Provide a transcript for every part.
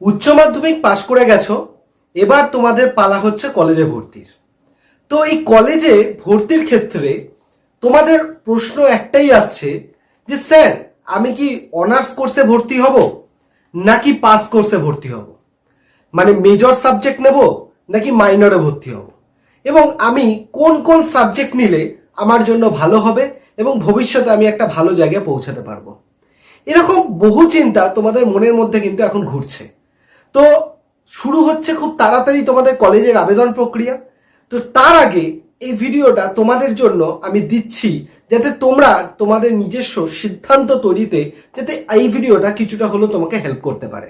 উচ্চ মাধ্যমিক পাশ করে গেছো, এবার তোমাদের পালা হচ্ছে কলেজে ভর্তির। তো এই কলেজে ভর্তির ক্ষেত্রে তোমাদের প্রশ্ন একটাই আসছে যে স্যার, আমি কি অনার্স কোর্সে ভর্তি হব নাকি পাস কোর্সে ভর্তি হব, মানে মেজর সাবজেক্ট নেব নাকি মাইনরে ভর্তি হব, এবং আমি কোন কোন সাবজেক্ট নিলে আমার জন্য ভালো হবে এবং ভবিষ্যতে আমি একটা ভালো জায়গায় পৌঁছাতে পারবো। এরকম বহু চিন্তা তোমাদের মনের মধ্যে কিন্তু এখন ঘুরছে। তো শুরু হচ্ছে খুব তাড়াতাড়ি তোমাদের কলেজের আবেদন প্রক্রিয়া। তো তার আগে এই ভিডিওটা তোমাদের জন্য আমি দিচ্ছি, যাতে তোমরা তোমাদের নিজস্ব সিদ্ধান্ত তৈরিতে যাতে এই ভিডিওটা কিছুটা হলেও তোমাকে হেল্প করতে পারে।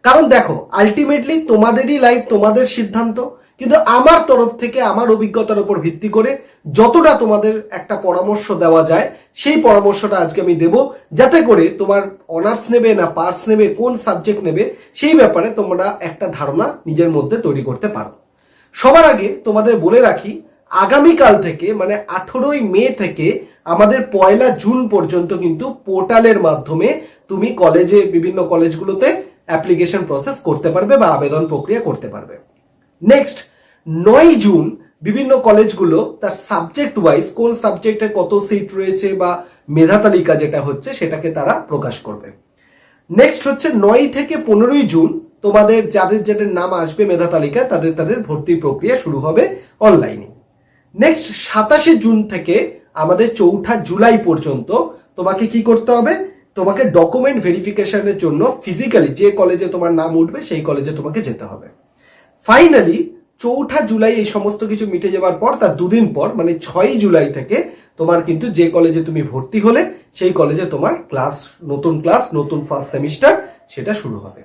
কারণ দেখো, আলটিমেটলি তোমাদেরই লাইফ, তোমাদের সিদ্ধান্ত, কিন্তু আমার তরফ থেকে আমার অভিজ্ঞতার উপর ভিত্তি করে যতটা তোমাদের একটা পরামর্শ দেওয়া যায় সেই পরামর্শটা আজকে আমি দেব, যাতে করে তোমার অনার্স নেবে না পাস নেবে, কোন সাবজেক্ট নেবে সেই ব্যাপারে তোমরা একটা ধারণা নিজের মধ্যে তৈরি করতে পারো। সবার আগে তোমাদের বলে রাখি, আগামীকাল থেকে মানে 18ই মে থেকে আমাদের 1 জুন পর্যন্ত কিন্তু পোর্টালের মাধ্যমে তুমি কলেজে, বিভিন্ন কলেজগুলোতে অ্যাপ্লিকেশন প্রসেস করতে পারবে বা আবেদন প্রক্রিয়া করতে পারবে। নেক্সট 9 জুন বিভিন্ন কলেজগুলো তার সাবজেক্ট ওয়াইজ কোন সাবজেক্টে কত সিট রয়েছে বা মেধা তালিকা যেটা হচ্ছে সেটাকে তারা প্রকাশ করবে। নেক্সট হচ্ছে 9 থেকে 15ই জুন তোমাদের যাদের যাদের নাম আসবে মেধা তালিকায় তাদের তাদের ভর্তি প্রক্রিয়া শুরু হবে অনলাইনে। নেক্সট 27শে জুন থেকে আমাদের 4ঠা জুলাই পর্যন্ত তোমাকে কি করতে হবে, তোমাকে ডকুমেন্ট ভেরিফিকেশনের জন্য ফিজিক্যালি যে কলেজে তোমার নাম উঠবে সেই কলেজে তোমাকে যেতে হবে। ফাইনালি 4ঠা জুলাই এই সমস্ত কিছু মিটে যাওয়ার পর তার দুদিন পর মানে 6ই জুলাই থেকে তোমার কিন্তু যে কলেজে তুমি ভর্তি হলে সেই কলেজে তোমার ক্লাস, নতুন ফার্স্ট সেমিস্টার সেটা শুরু হবে।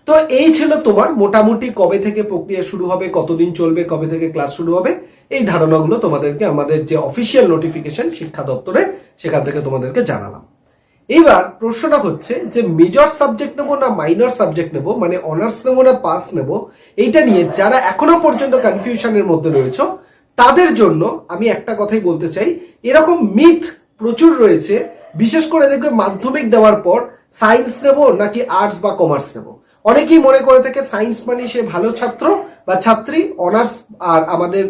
তো এই ছিল তোমার মোটামুটি কবে থেকে প্রক্রিয়া শুরু হবে, কতদিন চলবে, কবে থেকে ক্লাস শুরু হবে, এই ধারণাগুলো তোমাদেরকে আমাদের যে অফিসিয়াল নোটিফিকেশন শিক্ষা দপ্তরের সেখান থেকে তোমাদেরকে জানালাম। এইবার প্রশ্নটা হচ্ছে যে মেজর সাবজেক্ট নেবো না মাইনর সাবজেক্ট নেবো, মানে অনার্স নেবো না পাস নেবো, এইটা নিয়ে যারা এখনো পর্যন্ত কনফিউশনের মধ্যে রয়েছে তাদের জন্য আমি একটা কথাই বলতে চাই, এরকম মিথ প্রচুর রয়েছে। বিশেষ করে দেখবে মাধ্যমিক দেওয়ার পর সায়েন্স নেবো নাকি আর্টস বা কমার্স নেবো, অনেকেই মনে করে থাকে সায়েন্স মানে সে ভালো ছাত্র বা ছাত্রী, অনার্স আর আমাদের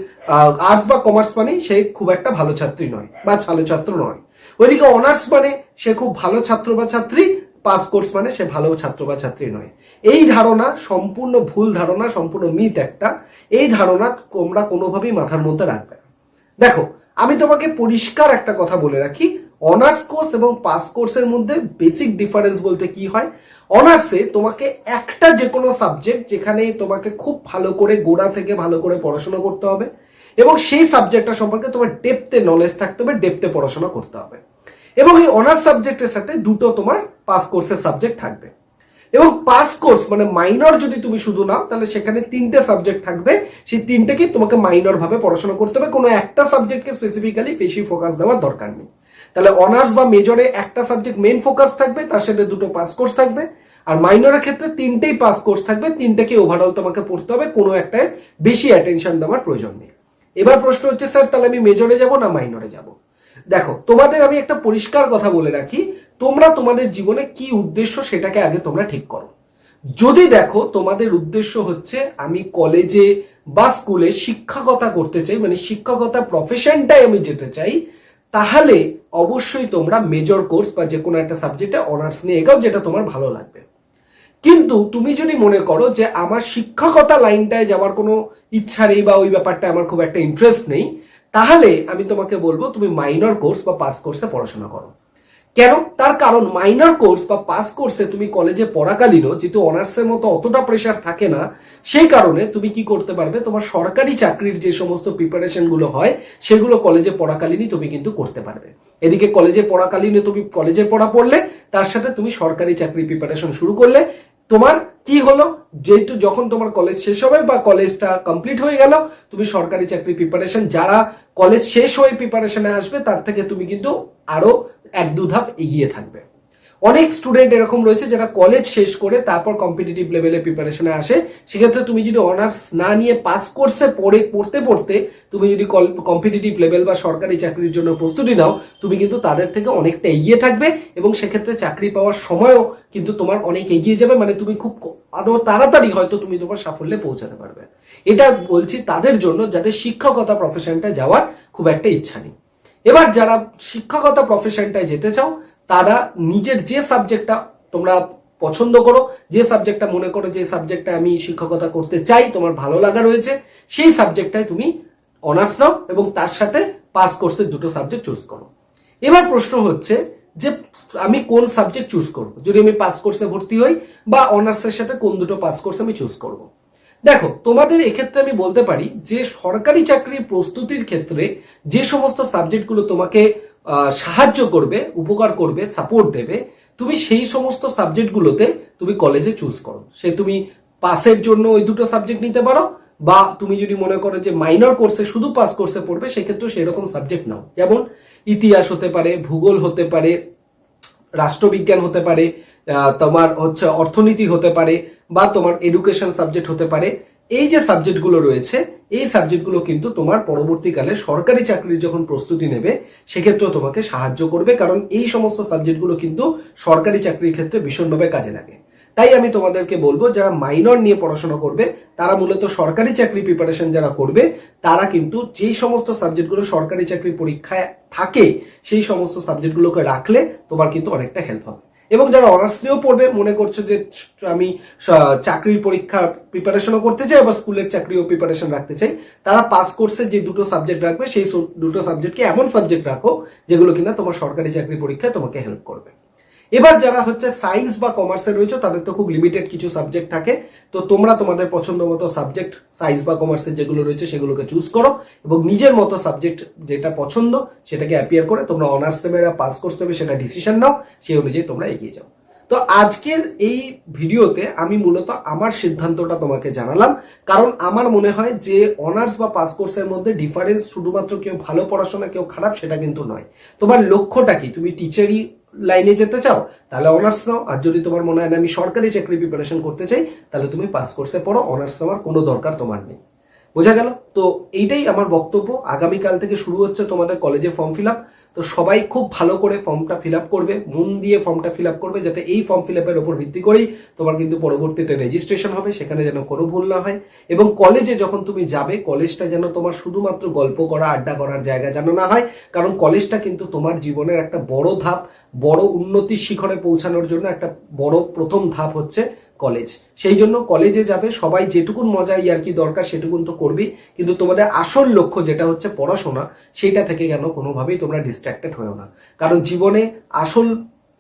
আর্টস বা কমার্স মানে সে খুব একটা ভালো ছাত্রী নয় বা ভালো ছাত্র নয়। ওইদিকে অনার্স মানে সে খুব ভালো ছাত্র বা ছাত্রী, পাস কোর্স মানে সে ভালো ছাত্র বা ছাত্রী নয়। এই ধারণা সম্পূর্ণ ভুল ধারণা, সম্পূর্ণ মিথ একটা। এই ধারণা তোমরা কোনোভাবেই মাথার মধ্যে রাখবে না। দেখো, আমি তোমাকে পরিষ্কার একটা কথা বলে রাখি, অনার্স কোর্স এবং পাস কোর্সের মধ্যে বেসিক ডিফারেন্স বলতে কি হয়। অনার্সে তোমাকে একটা যে কোনো সাবজেক্ট যেখানে তোমাকে খুব ভালো করে গোড়া থেকে ভালো করে পড়াশোনা করতে হবে এবং সেই সাবজেক্টটা সম্পর্কে তোমার ডেপথে নলেজ থাকতে হবে, ডেপথে পড়াশোনা করতে হবে। এবং এই অনার্স সাবজেক্টের সাথে দুটো তোমার পাস কোর্সের সাবজেক্ট থাকবে। এবং পাস কোর্স মানে মাইনর যদি তুমি শুধু নাও তাহলে সেখানে 3টে সাবজেক্ট থাকবে, সেই 3টেকে তোমাকে মাইনর ভাবে পড়াশোনা করতে হবে, কোনো একটা সাবজেক্টকে স্পেসিফিক্যালি বেশি ফোকাস দেওয়ার দরকার নেই। তাহলে অনার্স বা মেজরে একটা সাবজেক্ট মেইন ফোকাস থাকবে, তার সাথে দুটো পাস কোর্স থাকবে, আর মাইনরের ক্ষেত্রে 3টেই পাস কোর্স থাকবে, 3টেকে ওভারঅল তোমাকে পড়তে হবে, কোনো একটায় বেশি অ্যাটেনশন দেওয়ার প্রয়োজন নেই। এবার প্রশ্ন হচ্ছে স্যার তাহলে আমি মেজরে যাব না মাইনরে যাব? দেখো, তোমাদের আমি একটা পরিষ্কার কথা বলে রাখি, তোমরা তোমাদের জীবনে কি উদ্দেশ্য সেটাকে আগে তোমরা ঠিক করো। যদি দেখো তোমাদের উদ্দেশ্য হচ্ছে আমি কলেজে বা স্কুলে শিক্ষকতা করতে চাই, মানে শিক্ষকতা প্রফেশনটাই আমি যেতে চাই, তাহলে অবশ্যই তোমরা মেজর কোর্স বা যে কোনো একটা সাবজেক্টে অনার্স নিয়ে এগাও, যেটা তোমার ভালো লাগবে। কিন্তু তুমি যদি মনে করো যে আমার শিক্ষকতা লাইনটায় যাওয়ার কোনো ইচ্ছা নেই বা ওই ব্যাপারটা আমার খুব একটা ইন্টারেস্ট নেই, তাহলে আমি তোমাকে বলবো তুমি মাইনর কোর্স বা পাস কোর্সে পড়াশোনা করো। কেন? তার কারণ মাইনর কোর্স বা পাস কোর্সে তুমি কলেজে পড়াকালীনও যেহেতু অনার্সের মতো অতটা প্রেশার থাকে না, সেই কারণে তুমি কি করতে পারবে, তোমার সরকারি চাকরির যে সমস্ত প্রিপারেশন গুলো হয় সেগুলো কলেজে পড়াকালীনই তুমি কিন্তু করতে পারবে। এদিকে কলেজে পড়াকালীনে তুমি কলেজের পড়া পড়লে, তার সাথে তুমি সরকারি চাকরি প্রিপারেশন শুরু করলে, তোমার কি হলো, যেহেতু যখন তোমার কলেজ শেষ হবে বা কলেজটা কমপ্লিট হয়ে গেল, তুমি সরকারি চাকরি প্রিপারেশন, যারা কলেজ শেষ হয়ে প্রিপারেশনে আসবে তার থেকে তুমি কিন্তু আরো 1-2 ধাপ এগিয়ে থাকবে। অনেক স্টুডেন্ট এরকম রয়েছে যারা কলেজ শেষ করে তারপর কম্পিটিটিভ লেভেলে প্রিপারেশনে আসে। সেক্ষেত্রে তুমি যদি অনার্স না নিয়ে পাস কোর্সে পড়তে পড়তে তুমি যদি কম্পিটিটিভ লেভেল বা সরকারি চাকরির জন্য প্রস্তুতি নাও, তুমি কিন্তু তাদের থেকে অনেকটা এগিয়ে থাকবে এবং সেক্ষেত্রে চাকরি পাওয়ার সময়ও কিন্তু তোমার অনেক এগিয়ে যাবে। মানে তুমি খুব আরো তাড়াতাড়ি হয়তো তুমি তোমার সাফল্যে পৌঁছাতে পারবে। এটা বলছি তাদের জন্য যাদের শিক্ষকতা প্রফেশনটা যাওয়ার খুব একটা ইচ্ছা নেই। এবার যারা শিক্ষকতা প্রফেশনটায় যেতে চাও, তারা নিজের যে সাবজেক্টটা তোমরা পছন্দ করো, যে সাবজেক্টটা মনে করো যে সাবজেক্টটা আমি শিক্ষকতা করতে চাই, তোমার ভালো লাগা রয়েছে, সেই সাবজেক্টটায় তুমি অনার্স নাও এবং তার সাথে পাস কোর্সের দুটো সাবজেক্ট চুজ করো। এবার প্রশ্ন হচ্ছে যে আমি কোন সাবজেক্ট চুজ করব, যদি আমি পাস কোর্সে ভর্তি হই বা অনার্সের সাথে কোন দুটো পাস কোর্স আমি চুজ করব। দেখো, তোমাদের এক্ষেত্রে আমি বলতে পারি যে সরকারি চাকরির প্রস্তুতির ক্ষেত্রে যে সমস্ত সাবজেক্টগুলো তোমাকে সাহায্য করবে, উপকার করবে, সাপোর্ট দেবে, তুমি সেই সমস্ত সাবজেক্টগুলোতে তুমি কলেজে চুজ করো। সে তুমি পাসের জন্য ওই দুটো সাবজেক্ট নিতে পারো, বা তুমি যদি মনে করো যে মাইনর কোর্সে শুধু পাস কোর্সে পড়বে, সেক্ষেত্রে সেরকম সাবজেক্ট নাও। যেমন ইতিহাস হতে পারে, ভূগোল হতে পারে, রাষ্ট্রবিজ্ঞান হতে পারে, তোমার হচ্ছে অর্থনীতি হতে পারে, বা তোমার এডুকেশন সাবজেক্ট হতে পারে। এই যে সাবজেক্টগুলো রয়েছে, এই সাবজেক্টগুলো কিন্তু তোমার পরবর্তীকালে সরকারি চাকরির যখন প্রস্তুতি নেবে সেক্ষেত্রেও তোমাকে সাহায্য করবে, কারণ এই সমস্ত সাবজেক্টগুলো কিন্তু সরকারি চাকরির ক্ষেত্রে ভীষণভাবে কাজে লাগে। তাই আমি তোমাদেরকে বলবো, যারা মাইনর নিয়ে পড়াশোনা করবে তারা মূলত সরকারি চাকরি প্রিপারেশন যারা করবে, তারা কিন্তু যেই সমস্ত সাবজেক্টগুলো সরকারি চাকরি পরীক্ষায় থাকে সেই সমস্ত সাবজেক্টগুলোকে রাখলে তোমার কিন্তু অনেকটা হেল্প হবে। এবং যারা অনার্স নিয়েও পড়বে, মনে করছো যে আমি চাকরির পরীক্ষা প্রিপারেশনও করতে চাই বা স্কুলের চাকরিও প্রিপারেশন রাখতে চাই, তারা পাস কোর্সের যে দুটো সাবজেক্ট রাখবে সেই দুটো সাবজেক্টকে এমন সাবজেক্ট রাখো যেগুলো কিনা তোমার সরকারি চাকরি পরীক্ষায় তোমাকে হেল্প করবে। এবার যারা হচ্ছে সায়েন্স বা কমার্সে রয়েছে, তাদের তো খুব লিমিটেড কিছু সাবজেক্ট থাকে, তো তোমরা তোমাদের পছন্দ মতো সাবজেক্ট সায়েন্স বা কমার্সের যেগুলো রয়েছে সেগুলোকে চুজ করো এবং নিজের মতো সাবজেক্ট যেটা পছন্দ সেটাকে অ্যাপিয়ার করে তোমরা অনার্স নেবে না পাস কোর্স নেবে সেটা ডিসিশন নাও, সেই অনুযায়ী তোমরা এগিয়ে যাও। তো আজকের এই ভিডিওতে আমি মূলত আমার সিদ্ধান্তটা তোমাকে জানালাম, কারণ আমার মনে হয় যে অনার্স বা পাস কোর্সের মধ্যে ডিফারেন্স শুধুমাত্র কেউ ভালো পড়াশোনা কেউ খারাপ সেটা কিন্তু নয়। তোমার লক্ষ্যটা কি? তুমি টিচারই লাইনে যেতে চাও তাহলে অনার্স নাও, আর যদি তোমার মনে হয় না আমি সরকারি চাকরি প্রিপারেশন করতে চাই তাহলে তুমি পাস কোর্সে পড়ো, অনার্স নেওয়ার কোনো দরকার তোমার নেই। বোঝা গেল? তো এইটাই আমার বক্তব্য। আগামীকাল থেকে শুরু হচ্ছে তোমাদের কলেজে ফর্ম ফিল আপ। তো সবাই খুব ভালো করে ফর্মটা ফিল আপ করবে, মন দিয়ে ফর্মটা ফিল আপ করবে, যাতে এই ফর্ম ফিল আপের উপর ভিত্তি করেই তোমার কিন্তু পরবর্তীতে রেজিস্ট্রেশন হবে, সেখানে যেন কোনো ভুল না হয়। এবং কলেজে যখন তুমি যাবে, কলেজটা যেন তোমার শুধুমাত্র গল্প করা আড্ডা করার জায়গা যেন না হয়, কারণ কলেজটা কিন্তু তোমার জীবনের একটা বড় ধাপ, বড় উন্নতির শিখরে পৌঁছানোর জন্য একটা বড় প্রথম ধাপ হচ্ছে কলেজ। সেই জন্য কলেজে যাবে, সবাই যেটুকুন মজা ইয়ার্কি দরকার সেটুকুন তো করবেই, কিন্তু তোমাদের আসল লক্ষ্য যেটা হচ্ছে পড়াশোনা, সেইটা থেকে যেন কোনোভাবেই তোমরা ডিস্ট্রাক্টেড হয়েও না। কারণ জীবনে আসল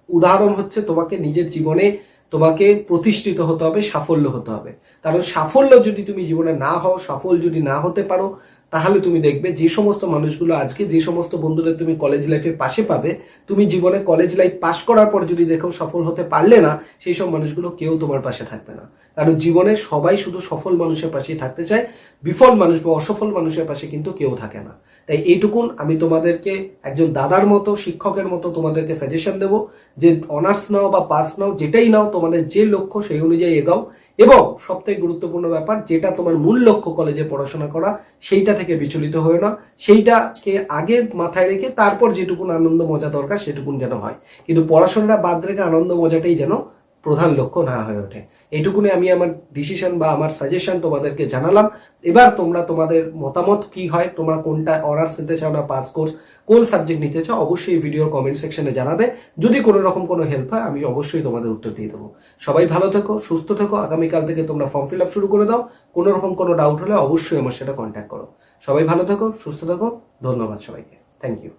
উদাহরণ হচ্ছে তোমাকে নিজের জীবনে তোমাকে প্রতিষ্ঠিত হতে হবে, সাফল্য হতে হবে। কারণ সাফল্য যদি তুমি জীবনে না হও, সফল যদি না হতে পারো, তাহলে তুমি দেখবে যে সমস্ত মানুষগুলো আজকে, যে সমস্ত বন্ধুদের তুমি কলেজ লাইফের পাশে পাবে, তুমি জীবনে কলেজ লাইফ পাশ করার পর যদি দেখো সফল হতে পারলে না, সেই সব মানুষগুলো কেউ তোমার পাশে থাকবে না। কারণ জীবনে সবাই শুধু সফল মানুষের পাশেই থাকতে চায়, বিফল মানুষ বা অসফল মানুষের পাশে কিন্তু কেউ থাকে না। তাই এইটুকুন আমি তোমাদেরকে একজন দাদার মতো, শিক্ষকের মতো তোমাদেরকে সাজেশন দেবো যে অনার্স নাও বা পাস নাও, যেটাই নাও, তোমাদের যে লক্ষ্য সেই অনুযায়ী এগাও। এবং সবথেকে গুরুত্বপূর্ণ ব্যাপার, যেটা তোমার মূল লক্ষ্য কলেজে পড়াশোনা করা, সেইটা থেকে বিচলিত হয়ে না, সেইটাকে আগে মাথায় রেখে তারপর যেটুকুন আনন্দ মজা দরকার সেটুকুন যেন হয়, কিন্তু পড়াশোনাটা বাদ রেখে আনন্দ মজাটাই যেন প্রধান লক্ষ্য না হয়ে ওঠে। এইটুকুনে আমি আমার ডিসিশন বা আমার সাজেশন তোমাদেরকে জানালাম। এবার তোমরা তোমাদের মতামত কি হয়, তোমরা কোনটা অনার্স নিতে চাও না পাস কোর্স, কোন সাবজেক্ট নিতে চাও, অবশ্যই এই ভিডিওর কমেন্ট সেকশনে জানাবে। যদি কোনো রকম কোনো হেল্প হয় আমি অবশ্যই তোমাদের উত্তর দিয়ে দেবো। সবাই ভালো থেকো, সুস্থ থেকো। আগামীকাল থেকে তোমরা ফর্ম ফিল আপ শুরু করে দাও। কোনো রকম কোনো ডাউট হলে অবশ্যই আমার সাথে কন্ট্যাক্ট করো। সবাই ভালো থেকো, সুস্থ থেকো। ধন্যবাদ সবাইকে। Thank you.